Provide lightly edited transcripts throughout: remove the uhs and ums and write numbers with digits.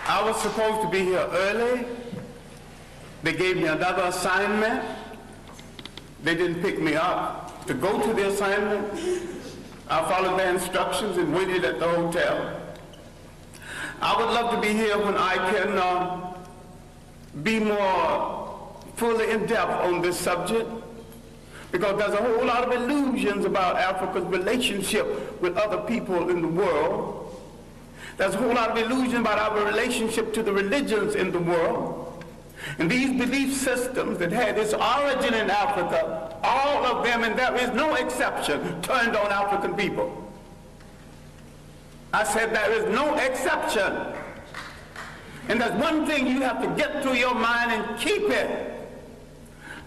I was supposed to be here early. They gave me another assignment. They didn't pick me up to go to the assignment. I followed their instructions and waited at the hotel. I would love to be here when I can be more fully in depth on this subject, because there's a whole lot of illusions about Africa's relationship with other people in the world. There's a whole lot of illusion about our relationship to the religions in the world. And these belief systems that had its origin in Africa, all of them, and there is no exception, turned on African people. I said there is no exception. And there's one thing you have to get through your mind and keep it.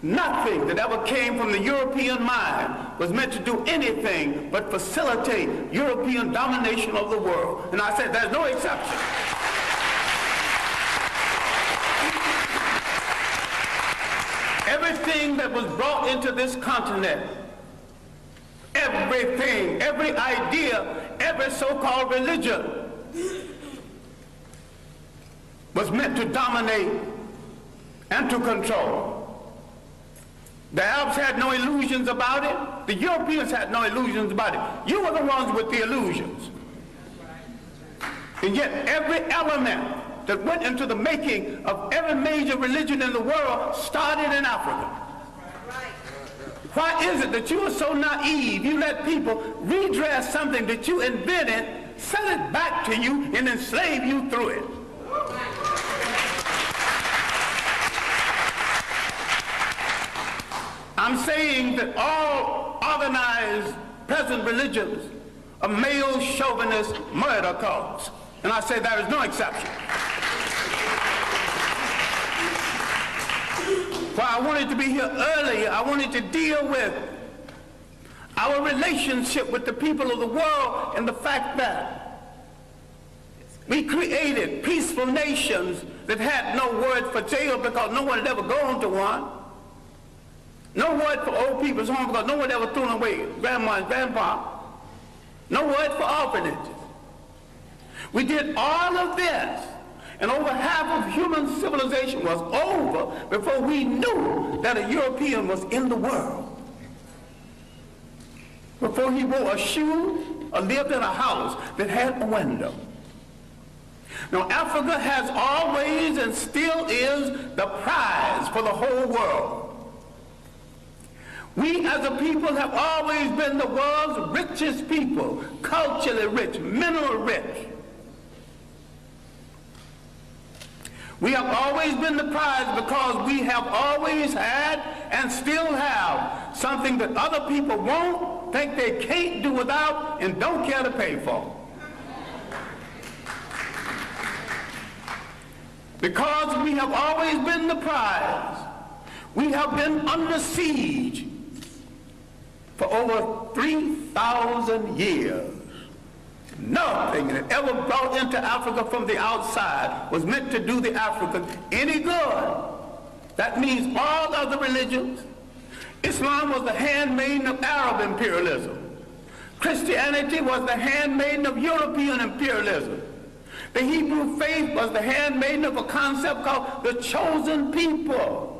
Nothing that ever came from the European mind was meant to do anything but facilitate European domination of the world. And I said there's no exception. Everything that was brought into this continent, everything, every idea, every so-called religion was meant to dominate and to control. The Arabs had no illusions about it. The Europeans had no illusions about it. You were the ones with the illusions. And yet every element that went into the making of every major religion in the world started in Africa. Why is it that you are so naive? You let people redress something that you invented, sell it back to you, and enslave you through it. I'm saying that all organized present religions are male chauvinist murder cults. And I say there is no exception. Why I wanted to be here earlier, I wanted to deal with our relationship with the people of the world and the fact that we created peaceful nations that had no word for jail because no one had ever gone to one. No word for old people's home because no one ever threw away grandma and grandpa. No word for orphanages. We did all of this, and over half of human civilization was over before we knew that a European was in the world. Before he wore a shoe or lived in a house that had a window. Now, Africa has always and still is the prize for the whole world. We as a people have always been the world's richest people, culturally rich, mineral rich. We have always been the prize because we have always had and still have something that other people won't, think they can't do without, and don't care to pay for. Because we have always been the prize, we have been under siege for over 3,000 years. Nothing that ever brought into Africa from the outside was meant to do the Africans any good. That means all other religions. Islam was the handmaiden of Arab imperialism. Christianity was the handmaiden of European imperialism. The Hebrew faith was the handmaiden of a concept called the chosen people.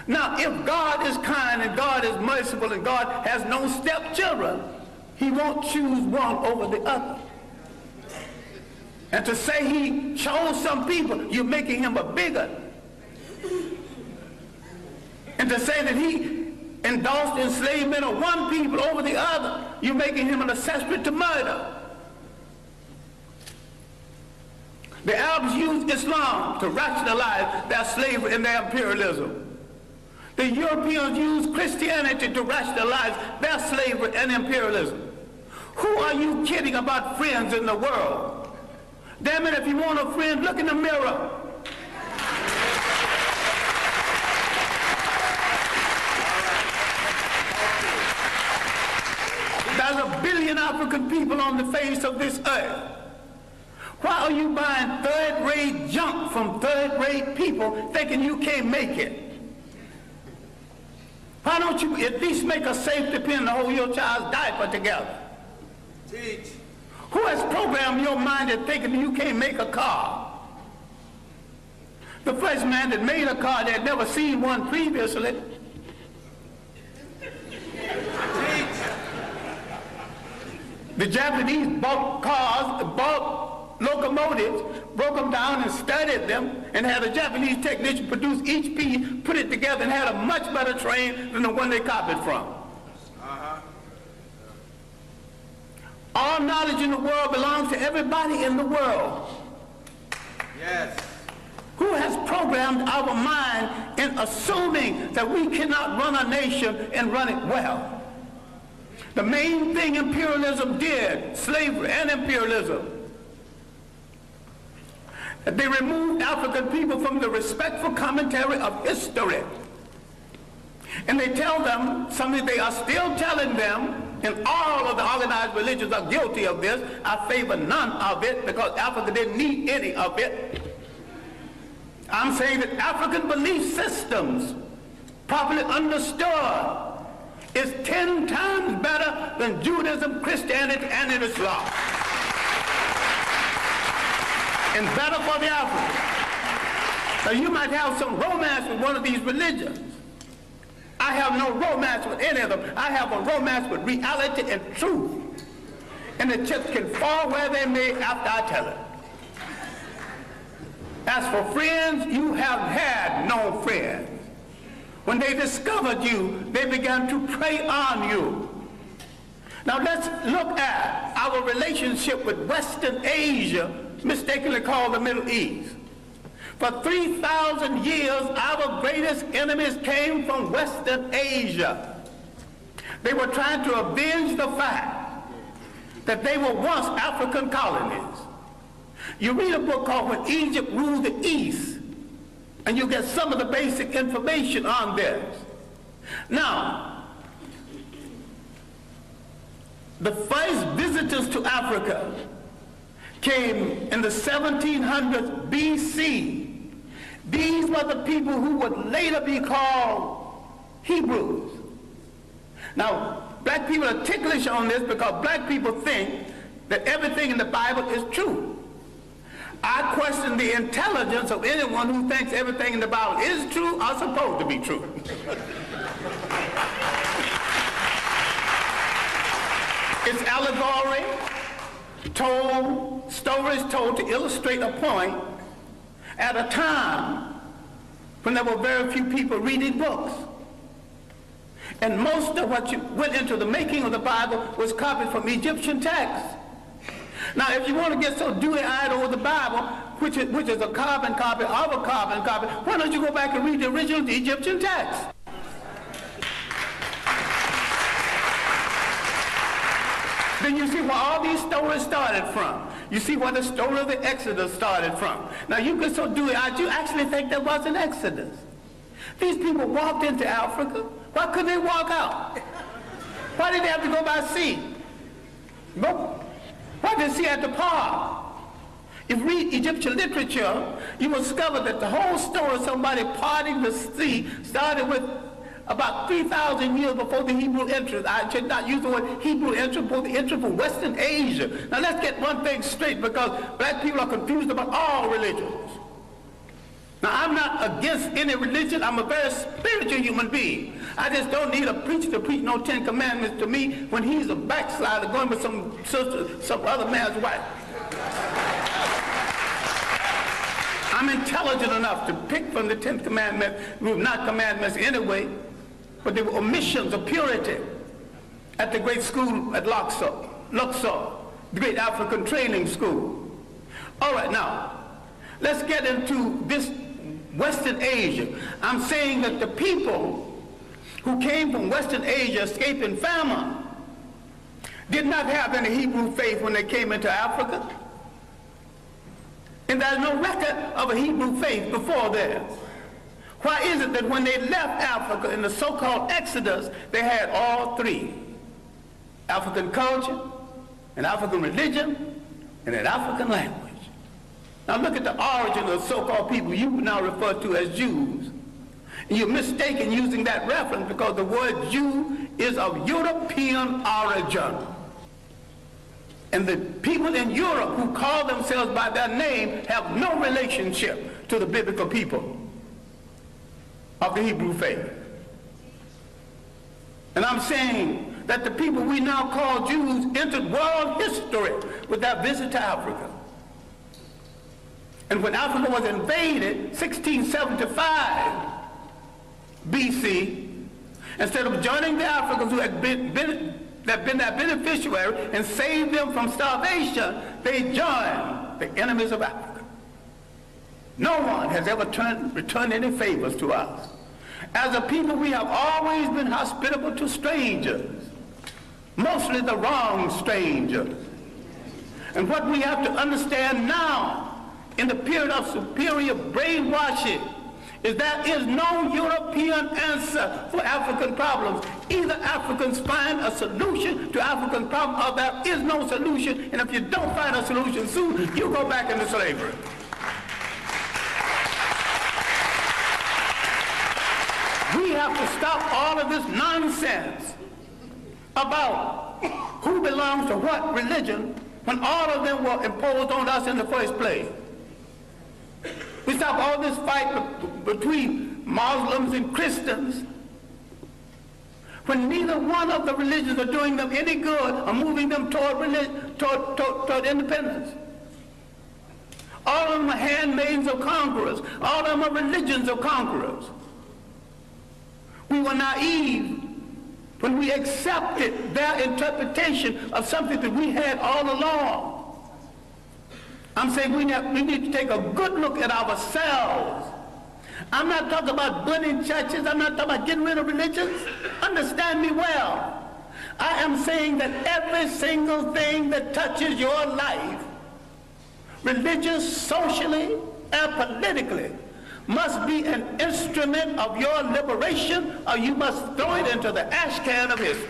Now, if God is kind and God is merciful and God has no stepchildren, he won't choose one over the other. And to say he chose some people, you're making him a bigot. And to say that he endorsed enslavement of one people over the other, you're making him an accessory to murder. The Arabs used Islam to rationalize their slavery and their imperialism. The Europeans used Christianity to rationalize their slavery and imperialism. Who are you kidding about friends in the world? Damn it, if you want a friend, look in the mirror. There's 1 billion African people on the face of this earth. Why are you buying third-rate junk from third-rate people thinking you can't make it? Why don't you at least make a safety pin to hold your child's diaper together? Teach. Who has programmed your mind into thinking you can't make a car? The first man that made a car, they had never seen one previously. The Japanese bought cars, bought locomotives, broke them down and studied them, and had a Japanese technician produce each piece, put it together, and had a much better train than the one they copied from. All knowledge in the world belongs to everybody in the world. Yes. Who has programmed our mind in assuming that we cannot run a nation and run it well? The main thing imperialism did, slavery and imperialism, that they removed African people from the respectful commentary of history. And they tell them something they are still telling them, and all of the organized religions are guilty of this. I favor none of it because Africa didn't need any of it. I'm saying that African belief systems, properly understood, is 10 times better than Judaism, Christianity, and Islam. And better for the African. So you might have some romance with one of these religions. I have no romance with any of them. I have a romance with reality and truth. And the chips can fall where they may after I tell it. As for friends, you have had no friends. When they discovered you, they began to prey on you. Now let's look at our relationship with Western Asia, mistakenly called the Middle East. For 3,000 years, our greatest enemies came from Western Asia. They were trying to avenge the fact that they were once African colonies. You read a book called When Egypt Ruled the East, and you get some of the basic information on this. Now, the first visitors to Africa came in the 1700s BC. These were the people who would later be called Hebrews. Now, black people are ticklish on this because black people think that everything in the Bible is true. I question the intelligence of anyone who thinks everything in the Bible is true or supposed to be true. It's allegory, stories told to illustrate a point at a time when there were very few people reading books. And most of what went into the making of the Bible was copied from Egyptian texts. Now, if you want to get so dewy-eyed over the Bible, which is a carbon copy of a carbon copy, why don't you go back and read the original Egyptian text? Then you see where all these stories started from. You see where the story of the Exodus started from. Now, you get so dewy-eyed, you actually think there was an Exodus. These people walked into Africa. Why couldn't they walk out? Why did they have to go by sea? Go. Why did they see at the park? If you read Egyptian literature, you will discover that the whole story of somebody parting the sea started with about 3,000 years before the Hebrew entrance. I should not use the word Hebrew entrance, but the entrance from Western Asia. Now let's get one thing straight, because black people are confused about all religions. Now I'm not against any religion. I'm a very spiritual human being. I just don't need a preacher to preach no 10 Commandments to me when he's a backslider going with some sister, some other man's wife. I'm intelligent enough to pick from the 10th commandment, not commandments anyway, but they were omissions of purity at the great school at Luxor, the great African training school. All right, now, let's get into this Western Asia. I'm saying that the people who came from Western Asia escaping famine did not have any Hebrew faith when they came into Africa. And there's no record of a Hebrew faith before there. Why is it that when they left Africa in the so-called Exodus, they had all three? African culture, an African religion, and an African language. Now look at the origin of the so-called people you now refer to as Jews. And you're mistaken using that reference because the word Jew is of European origin. And the people in Europe who call themselves by their name have no relationship to the biblical people of the Hebrew faith. And I'm saying that the people we now call Jews entered world history with their visit to Africa. And when Africa was invaded, 1675 BC, instead of joining the Africans who had been their beneficiary and saved them from starvation, they joined the enemies of Africa. No one has ever returned any favors to us. As a people, we have always been hospitable to strangers, mostly the wrong strangers. And what we have to understand now, in the period of superior brainwashing, is there is no European answer for African problems. Either Africans find a solution to African problems, or there is no solution, and if you don't find a solution soon, you go back into slavery. We have to stop all of this nonsense about who belongs to what religion when all of them were imposed on us in the first place. We stop all this fight between Muslims and Christians when neither one of the religions are doing them any good or moving them toward independence. All of them are handmaids of conquerors. All of them are religions of conquerors. We were naive when we accepted their interpretation of something that we had all along. I'm saying we need to take a good look at ourselves. I'm not talking about burning churches. I'm not talking about getting rid of religions. Understand me well. I am saying that every single thing that touches your life, religious, socially, and politically, must be an instrument of your liberation, or you must throw it into the ash can of history.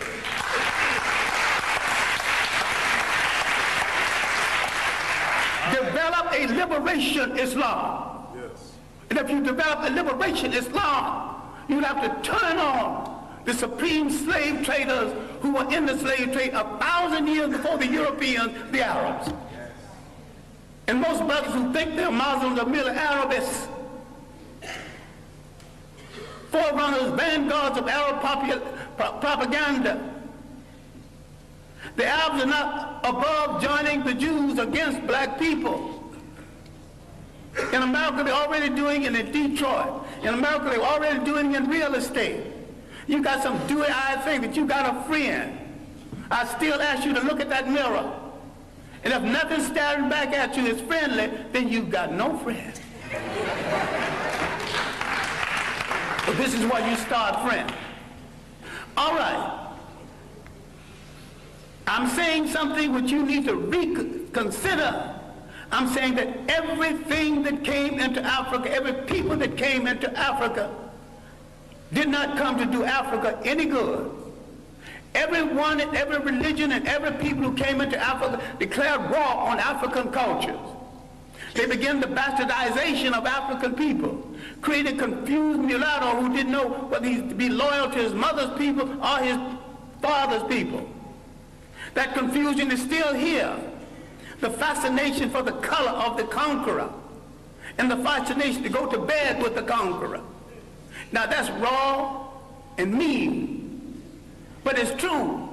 Develop a liberation Islam. Yes. And if you develop a liberation Islam, you have to turn on the supreme slave traders who were in the slave trade 1,000 years before the Europeans, the Arabs. Yes. And most brothers who think they're Muslims are merely Arabists. Forerunners, vanguards of Arab propaganda. The Arabs are not above joining the Jews against black people. In America, they're already doing it in Detroit. In America, they're already doing it in real estate. You got some dewy-eyed thing that you got a friend. I still ask you to look at that mirror. And if nothing staring back at you is friendly, then you've got no friend. But this is where you start friends. All right. I'm saying something which you need to reconsider. I'm saying that everything that came into Africa, every people that came into Africa, did not come to do Africa any good. Everyone and every religion and every people who came into Africa declared war on African cultures. They began the bastardization of African people, created confused mulatto who didn't know whether he'd be loyal to his mother's people or his father's people. That confusion is still here. The fascination for the color of the conqueror and the fascination to go to bed with the conqueror. Now that's raw and mean, but it's true.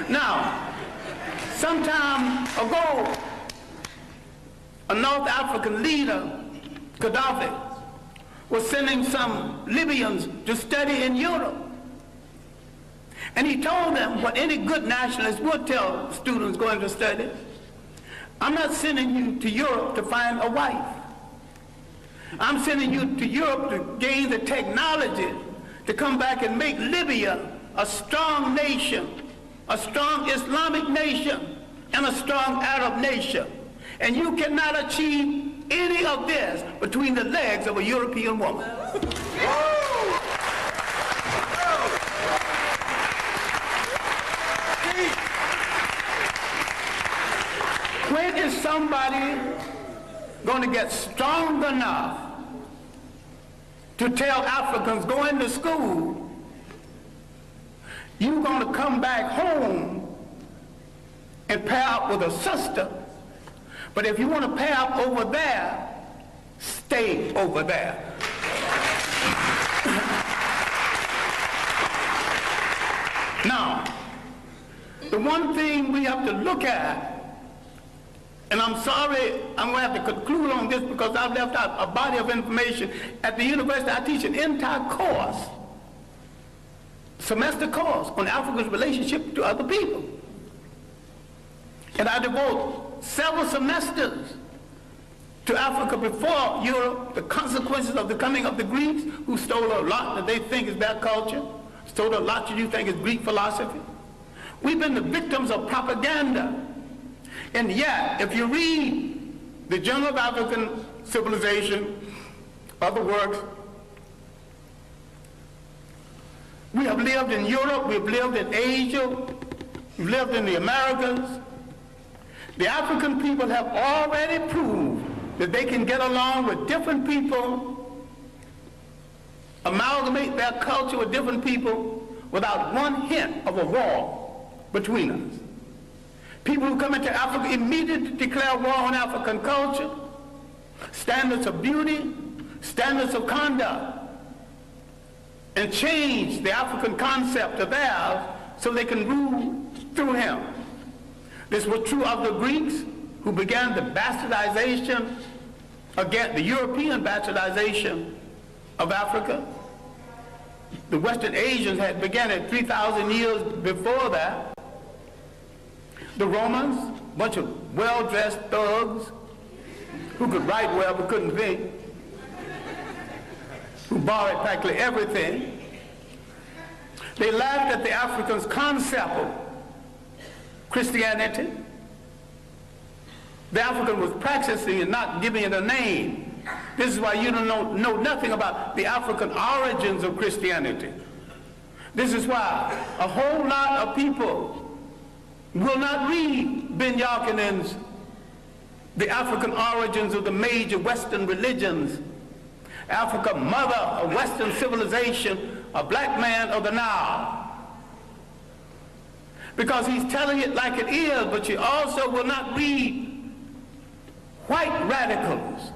Now, some time ago, a North African leader, Gaddafi, was sending some Libyans to study in Europe. And he told them what any good nationalist would tell students going to study: I'm not sending you to Europe to find a wife. I'm sending you to Europe to gain the technology to come back and make Libya a strong nation, a strong Islamic nation, and a strong Arab nation. And you cannot achieve any of this between the legs of a European woman. When is somebody going to get strong enough to tell Africans going to school, you're going to come back home and pair up with a sister. But if you want to pair up over there, stay over there. Now, the one thing we have to look at, and I'm sorry, I'm going to have to conclude on this because I've left out a body of information. At the university, I teach an entire course, semester course, on Africa's relationship to other people. And I devote several semesters to Africa before Europe, the consequences of the coming of the Greeks, who stole a lot that they think is their culture, stole a lot that you think is Greek philosophy. We've been the victims of propaganda. And yet, if you read the Journal of African Civilization, other works, we have lived in Europe, we've lived in Asia, we've lived in the Americas. The African people have already proved that they can get along with different people, amalgamate their culture with different people without one hint of a war between us. People who come into Africa immediately declare war on African culture, standards of beauty, standards of conduct, and change the African concept of theirs so they can rule through him. This was true of the Greeks, who began the bastardization, again, the European bastardization of Africa. The Western Asians had begun it 3,000 years before that. The Romans, a bunch of well-dressed thugs who could write well but couldn't think, who borrowed practically everything. They laughed at the Africans' concept of Christianity. The African was practicing and not giving it a name. This is why you don't know nothing about the African origins of Christianity. This is why a whole lot of people will not read Ben Yakinen's The African Origins of the Major Western Religions, Africa, Mother of Western Civilization, a Black Man of the Nile. Because he's telling it like it is, but you also will not read white radicals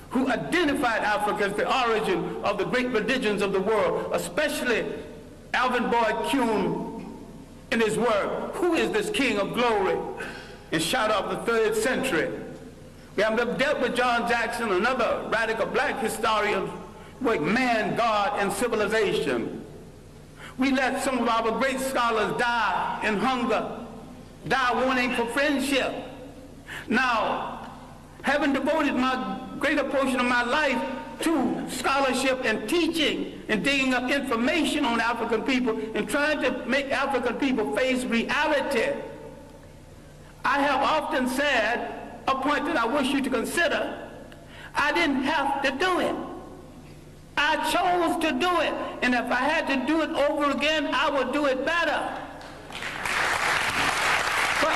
who identified Africa as the origin of the great religions of the world, especially Alvin Boyd Kuhn in his work, Who is This King of Glory? In Shadow of the 3rd Century. We have dealt with John Jackson, another radical black historian, with man, God, and civilization. We let some of our great scholars die in hunger, die wanting for friendship. Now, having devoted my greater portion of my life to scholarship and teaching and digging up information on African people and trying to make African people face reality, I have often said, a point that I wish you to consider, I didn't have to do it. I chose to do it, and if I had to do it over again, I would do it better. But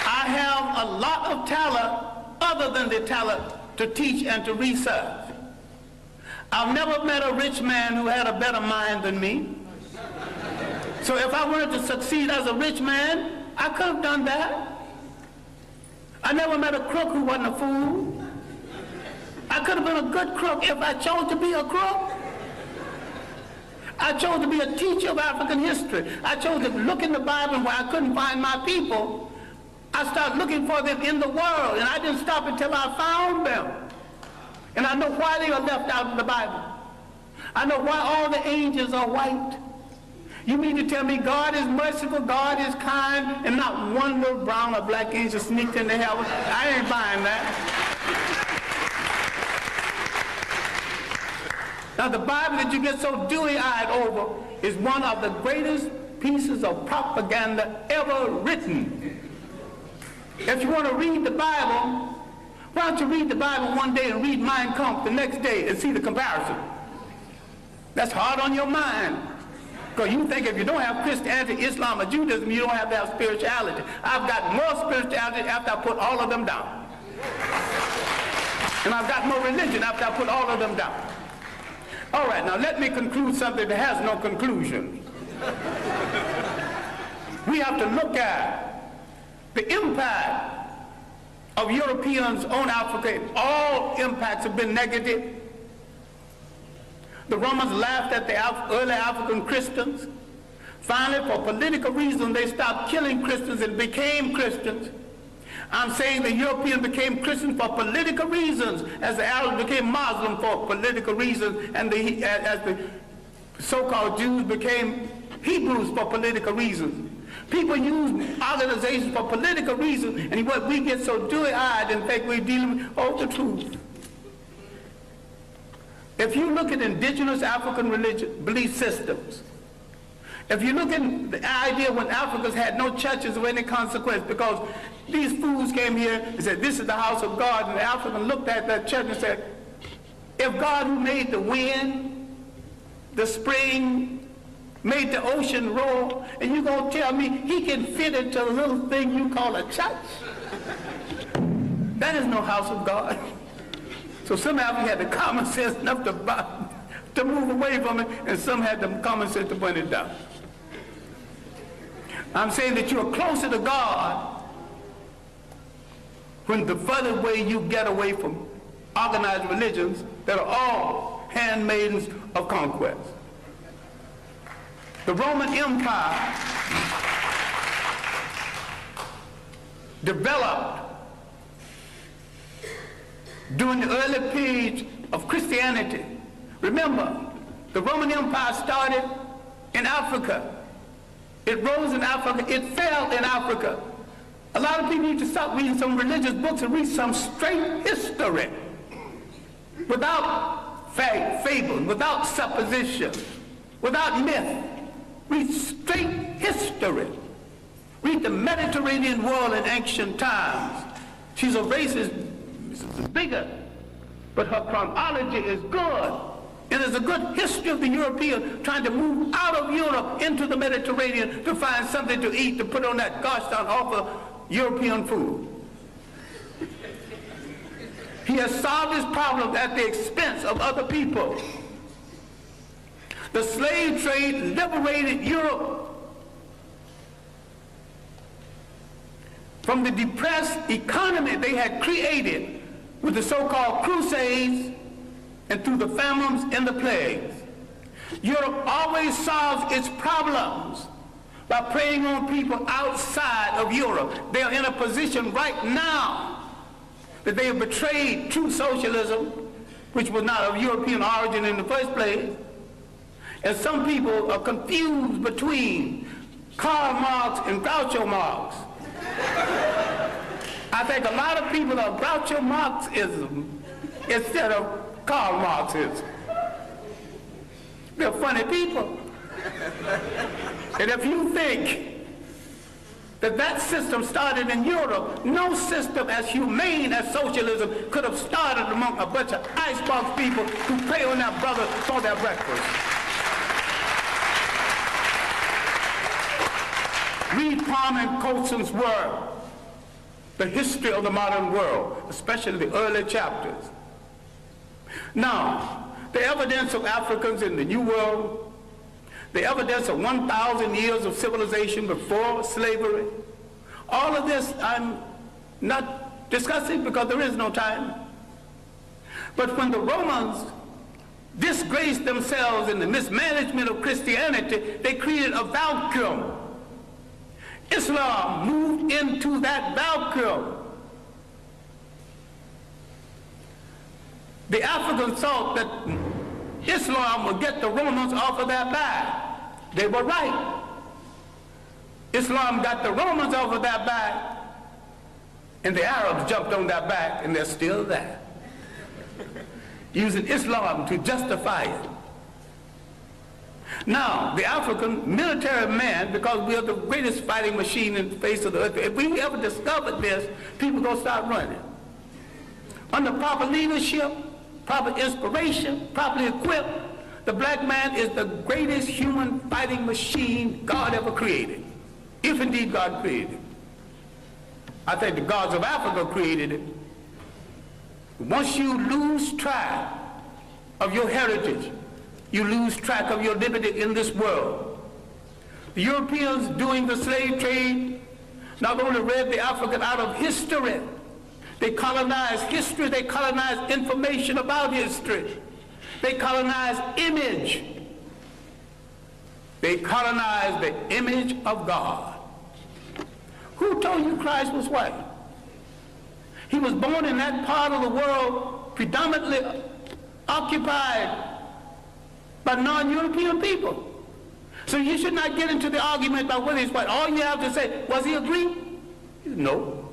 I have a lot of talent other than the talent to teach and to research. I've never met a rich man who had a better mind than me. So if I wanted to succeed as a rich man, I could have done that. I never met a crook who wasn't a fool. I could have been a good crook if I chose to be a crook. I chose to be a teacher of African history. I chose to look in the Bible where I couldn't find my people. I started looking for them in the world, and I didn't stop until I found them. And I know why they are left out of the Bible. I know why all the angels are white. You mean to tell me God is merciful, God is kind, and not one little brown or black angel sneaked into heaven? I ain't buying that. Now the Bible that you get so dewy-eyed over is one of the greatest pieces of propaganda ever written. If you want to read the Bible, why don't you read the Bible one day and read Mein Kampf the next day and see the comparison? That's hard on your mind. Because you think if you don't have Christianity, Islam, or Judaism, you don't have that spirituality. I've got more spirituality after I put all of them down. And I've got more religion after I put all of them down. All right, now let me conclude something that has no conclusion. We have to look at the impact of Europeans on Africa. All impacts have been negative. The Romans laughed at the early African Christians. Finally, for political reasons, they stopped killing Christians and became Christians. I'm saying the Europeans became Christians for political reasons, as the Arabs became Muslim for political reasons, and as the so-called Jews became Hebrews for political reasons. People use organizations for political reasons, and what we get so dewy-eyed and think we're dealing with the truth. If you look at indigenous African religion belief systems, if you look at the idea when Africans had no churches of any consequence because these fools came here and said, this is the house of God, and the African looked at that church and said, if God who made the wind, the spring, made the ocean roar, and you're going to tell me he can fit into a little thing you call a church? That is no house of God. So some Africans had the common sense enough to move away from it, and some had the common sense to burn it down. I'm saying that you're closer to God when the further away you get away from organized religions that are all handmaidens of conquest. The Roman Empire developed during the early period of Christianity. Remember, the Roman Empire started in Africa. It rose in Africa. It fell in Africa. A lot of people need to stop reading some religious books and read some straight history without fable, without supposition, without myth. Read straight history. Read the Mediterranean world in ancient times. She's a racist, bigger, but her chronology is good. And there's a good history of the European trying to move out of Europe into the Mediterranean to find something to eat, to put on that gosh darn awful European food. He has solved his problem at the expense of other people. The slave trade liberated Europe from the depressed economy they had created with the so-called Crusades and through the famines and the plagues. Europe always solves its problems by preying on people outside of Europe. They are in a position right now that they have betrayed true socialism, which was not of European origin in the first place. And some people are confused between Karl Marx and Groucho Marx. I think a lot of people are Groucho Marxism instead of Karl Marxism. They're funny people. And if you think that that system started in Europe, no system as humane as socialism could have started among a bunch of icebox people who prey on their brothers for their breakfast. Read Parman Colson's work, The History of the Modern World, especially the early chapters. Now, the evidence of Africans in the New World, the evidence of 1,000 years of civilization before slavery, all of this I'm not discussing because there is no time. But when the Romans disgraced themselves in the mismanagement of Christianity, they created a vacuum. Islam moved into that vacuum. The Africans thought that Islam would get the Romans off of their back. They were right. Islam got the Romans off of their back, and the Arabs jumped on their back, and they're still there, using Islam to justify it. Now, the African military man, because we are the greatest fighting machine in the face of the earth, if we ever discovered this, people are going to start running. Under proper leadership, proper inspiration, properly equipped, the black man is the greatest human fighting machine God ever created, if indeed God created it. I think the gods of Africa created it. Once you lose track of your heritage, you lose track of your liberty in this world. The Europeans doing the slave trade not only read the African out of history, they colonized history, they colonized information about history, they colonized image. They colonized the image of God. Who told you Christ was white? He was born in that part of the world predominantly occupied by non-European people. So you should not get into the argument about whether he's white. All you have to say, was he a Greek? No.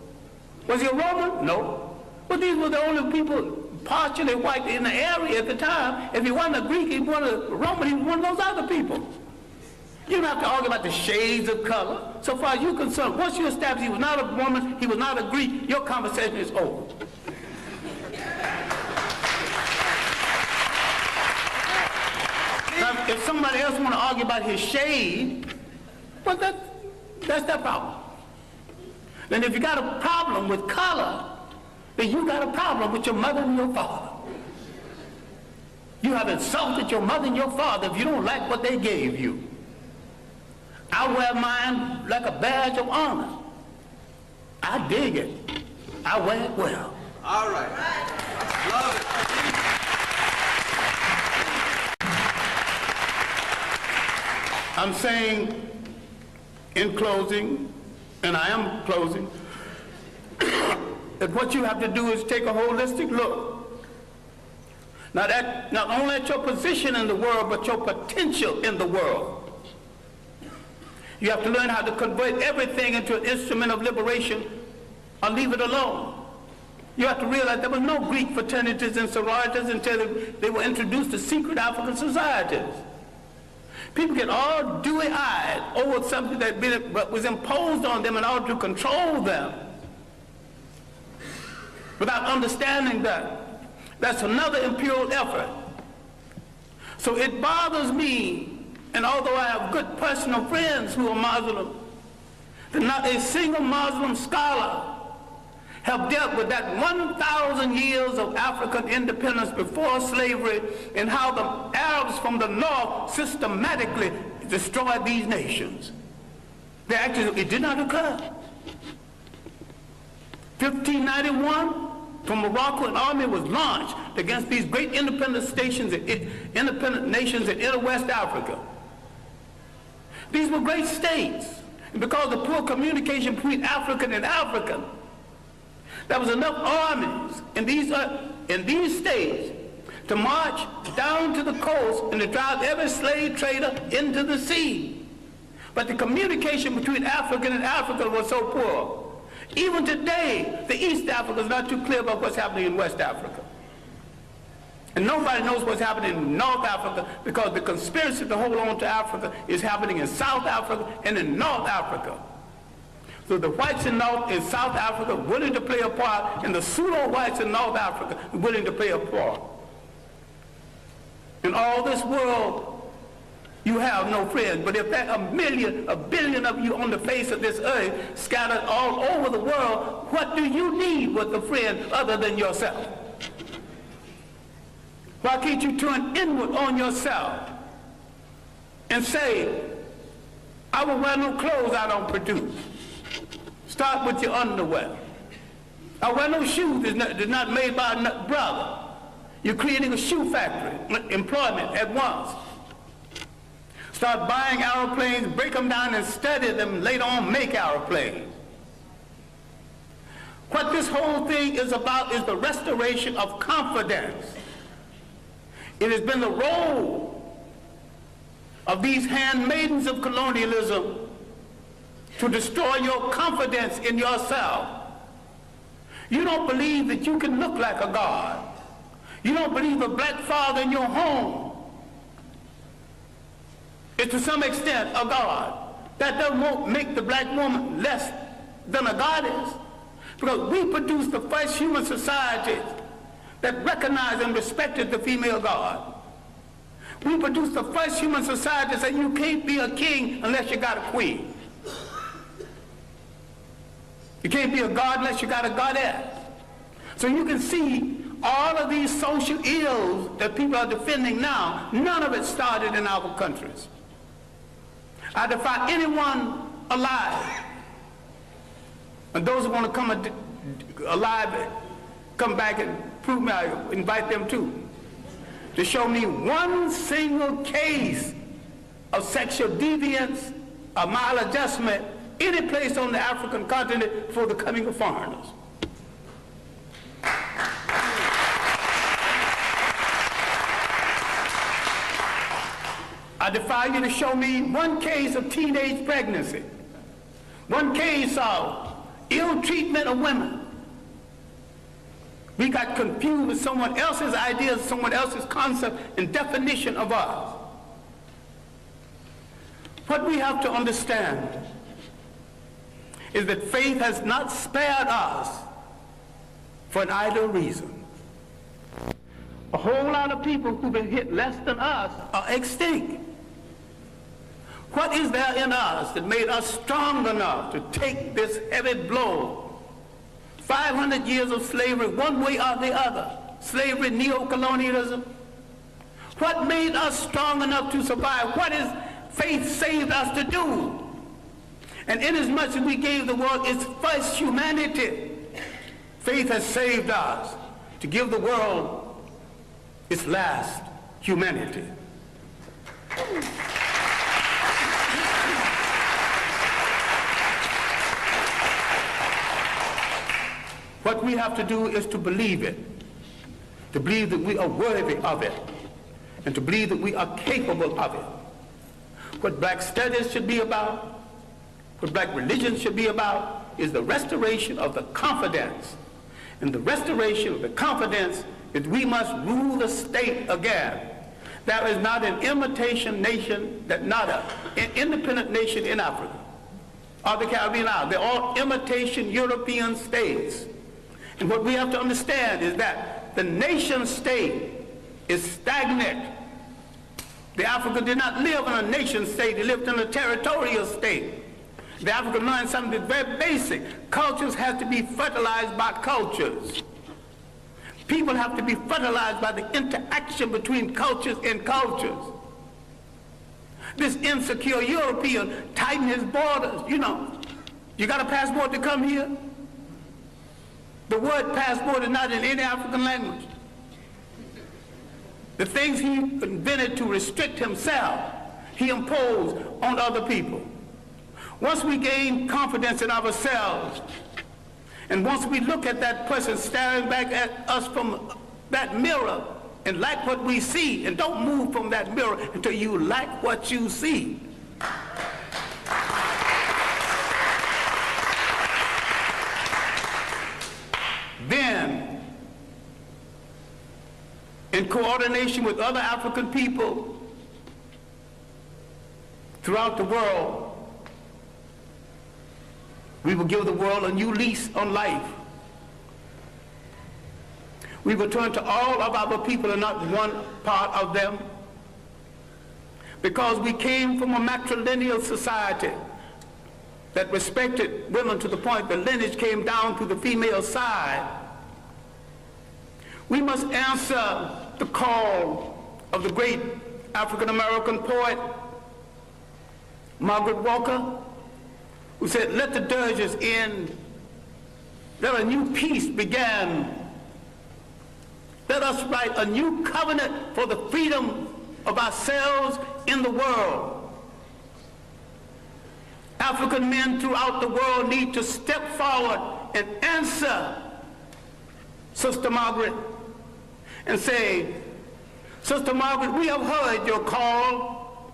Was he a Roman? No. But these were the only people partially white in the area at the time. If he wasn't a Greek, he wasn't a Roman, he was one of those other people. You don't have to argue about the shades of color. So far as you're concerned, once you establish he was not a woman, he was not a Greek, your conversation is over. Now, if somebody else want to argue about his shade, well, that's their problem. Then if you got a problem with color, then you got a problem with your mother and your father. You have insulted your mother and your father if you don't like what they gave you. I wear mine like a badge of honor. I dig it. I wear it well. All right. Love it. I'm saying in closing, and I am closing, that what you have to do is take a holistic look. Not only at your position in the world, but your potential in the world. You have to learn how to convert everything into an instrument of liberation or leave it alone. You have to realize there was no Greek fraternities and sororities until they were introduced to secret African societies. People get all dewy-eyed over something that was imposed on them in order to control them without understanding that. That's another imperial effort. So it bothers me, and although I have good personal friends who are Muslim, that not a single Muslim scholar have dealt with that 1,000 years of African independence before slavery and how the Arabs from the north systematically destroyed these nations. It did not occur. 1591, from Morocco, an army was launched against these great independent nations in inner West Africa. These were great states, and because of poor communication between African and African, there was enough armies in these states to march down to the coast and to drive every slave trader into the sea. But the communication between African and African was so poor. Even today, the East Africa is not too clear about what's happening in West Africa. And nobody knows what's happening in North Africa because the conspiracy to hold on to Africa is happening in South Africa and in North Africa. So the whites in South Africa are willing to play a part, and the pseudo-whites in North Africa are willing to play a part. In all this world, you have no friends. But if there are a billion of you on the face of this earth scattered all over the world, what do you need with a friend other than yourself? Why can't you turn inward on yourself and say, I will wear no clothes I don't produce. Start with your underwear. I wear no shoes that's not made by a brother. You're creating a shoe factory, employment at once. Start buying airplanes, break them down and study them, and later on make airplanes. What this whole thing is about is the restoration of confidence. It has been the role of these handmaidens of colonialism to destroy your confidence in yourself. You don't believe that you can look like a god. You don't believe a black father in your home is to some extent a god. That doesn't make the black woman less than a goddess, because we produced the first human societies that recognized and respected the female god. We produced the first human society that said you can't be a king unless you got a queen. You can't be a god unless you got a goddess. So you can see all of these social ills that people are defending now, none of it started in our countries. I defy anyone alive, and those who want to come alive, come back and prove me, I invite them too, to show me one single case of sexual deviance or maladjustment any place on the African continent for the coming of foreigners. I defy you to show me one case of teenage pregnancy, one case of ill treatment of women. We got confused with someone else's ideas, someone else's concept and definition of us. What we have to understand is that faith has not spared us for an idle reason. A whole lot of people who've been hit less than us are extinct. What is there in us that made us strong enough to take this heavy blow? 500 years of slavery, one way or the other. Slavery, neo-colonialism. What made us strong enough to survive? What is faith saved us to do? And inasmuch as we gave the world its first humanity, faith has saved us to give the world its last humanity. What we have to do is to believe it, to believe that we are worthy of it, and to believe that we are capable of it. What black studies should be about, what black religion should be about, is the restoration of the confidence. And the restoration of the confidence is we must rule the state again. There is not an imitation nation, not an independent nation in Africa or the Caribbean islands. They're all imitation European states. And what we have to understand is that the nation state is stagnant. The African did not live in a nation state, they lived in a territorial state. The African learned something very basic. Cultures have to be fertilized by cultures. People have to be fertilized by the interaction between cultures and cultures. This insecure European tightened his borders. You know, you got a passport to come here? The word passport is not in any African language. The things he invented to restrict himself, he imposed on other people. Once we gain confidence in ourselves, and once we look at that person staring back at us from that mirror and like what we see, and don't move from that mirror until you like what you see. Then, in coordination with other African people throughout the world, we will give the world a new lease on life. We will turn to all of our people and not one part of them, because we came from a matrilineal society that respected women to the point the lineage came down to the female side. We must answer the call of the great African-American poet, Margaret Walker, who said, "Let the dirges end, let a new peace begin. Let us write a new covenant for the freedom of ourselves in the world." African men throughout the world need to step forward and answer Sister Margaret and say, "Sister Margaret, we have heard your call,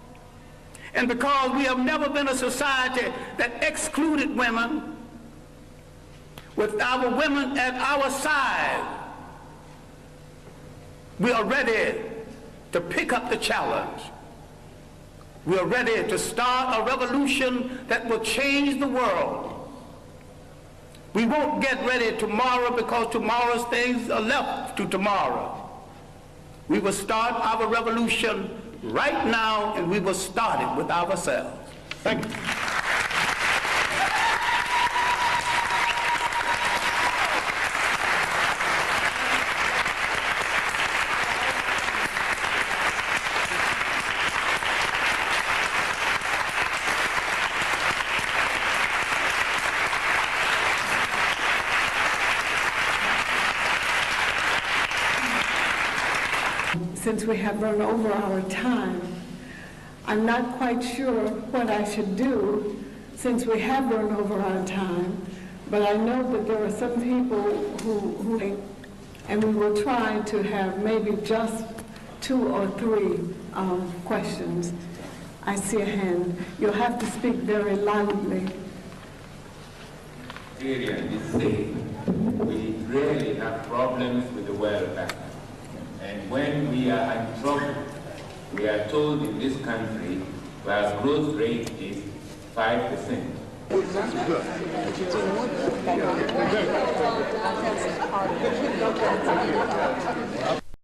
and because we have never been a society that excluded women, with our women at our side, we are ready to pick up the challenge. We are ready to start a revolution that will change the world. We won't get ready tomorrow because tomorrow's things are left to tomorrow. We will start our revolution right now, and we will start it with ourselves." Thank you. since we have run over our time. I'm not quite sure what I should do since we have run over our time, but I know that there are some people who and we will try to have maybe just 2 or 3 questions. I see a hand. You'll have to speak very loudly. Is saying we really have problems with the welfare. And when we are in trouble, we are told in this country where growth rate is 5%.